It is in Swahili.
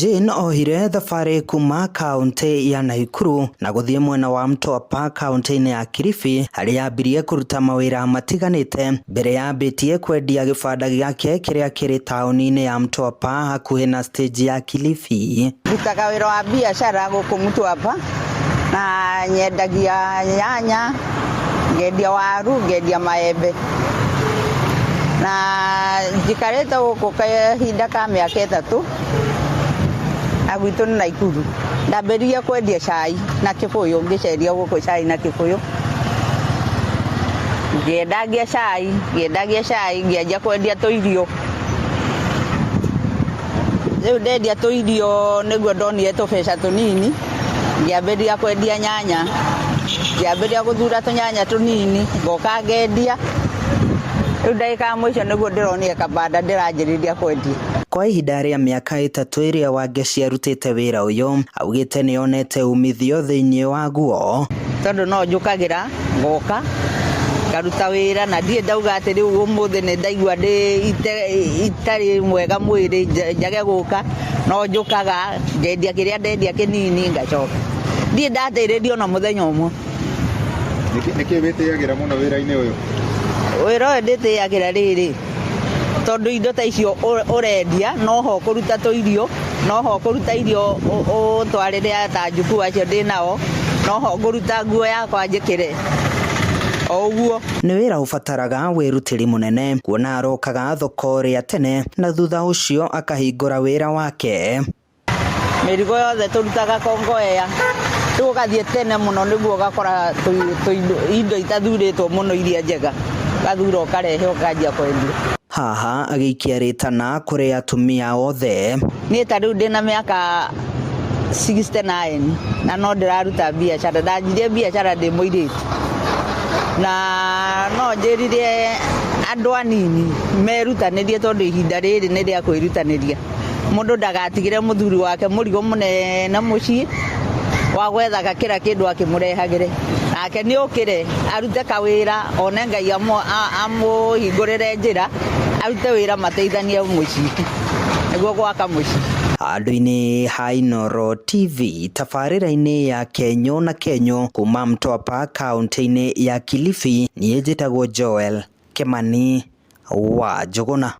Jane ohire thabari kuma kaunti ya Nakuru na guthie mwena wa Mtwapa kaunti-ini ya Kilifi haria ambirie kuruta mawira matiganite mbere ya ambitie kwendia gibanda giake kiria kiri tauni-ini ya Mtwapa hakuhi na stage ya Kilifi. Ndutaga wira wa biashara guku Mtwapa na nyendagia nyanya, ngendia waru, ngendia maembe na njikarite guku kahinda ka miaka 3 agwitũ nĩ Nakuru. Ndambĩrĩirie kwendia cai na kĩbũyũ, ngĩceria gũkũ cai na kĩbũyũ, ngĩendagia cai ngĩanjia kwendia tũirio. Rĩu ndendia tũirio nĩguo ndonire tũbeca tũnini, ngĩambĩrĩria kwendia nyanya, ngĩambĩrĩria gũthura tũnyanya tũnini ngoka ngendia. Rĩu ndagĩka ya mũico nĩguo ndĩronire kabanda ndĩranjĩrĩria kwendia. Kwa ihinda rĩa mĩaka 3 iria Wangeci arutĩte wĩra ũyũ, augĩte nĩonete umithio thĩinĩ waguo. Tondũ no njũkagĩra ngoka ngaruta wĩra na ndirĩ ndauga atĩ rĩu ũmũthĩ nĩ ndaigua itarĩ mwega mwĩrĩ njage gũka, no njũkaga ngendia kĩrĩa ndendia kĩnini ngacoka. Ndirĩ ndatĩrĩrio na mũthenya ũmwe. Nĩkĩ wĩtĩagĩra mũno wĩra-inĩ ũyũ? Wĩra ũyũ ndĩtĩagĩra rĩrĩ, tondu indo ta icio urendia no ho kuruta tũirio, no ho kuruta irio utwarire ta juku acio ndinao, no ho kuruta nguo yakwa njikire oguo. Nĩ wĩra ũbataraga wĩrutĩri mũnene, kuona arokaga thoko rĩa tene na thutha ũcio akahingũra wĩra wake. Mĩrigo yothe tũrutaga Kongoea, tũgathiĩ tene mũno nĩguo gakora indo itathurĩtwo mũno iria njega, gathura ũkarehe ũkanjia kwendia. Haha agĩikia rĩtana kũrĩ atumia othe. Niĩ ta rĩu ndĩna mĩaka 69 na no ndĩraruta biacara, ndanjirie biacara ndĩ mũirĩtu, na no njĩrire andũ anini merutanĩrie tondũ ihinda rĩrĩ nĩ rĩa kwĩrutanĩria. Mũndũ ndagatigire mũthuri wake mũrigo mũnene mũciĩ wa gwethaga kĩra kĩndũ akĩmũrehagĩre, nake nĩ ũkĩre arute kawĩra one Ngai amũhingũrĩre njĩra arute wĩra mateithanie mũciĩ nĩguo gwaka mũciĩ. Handũ-inĩ ha Inooro TV tabarĩra-inĩ ya Kenyo na Kenyo kuma Mtwapa kaunti-inĩ ya Kilifi, niĩ njĩtagwo Joel Kimani wa Njũgũna.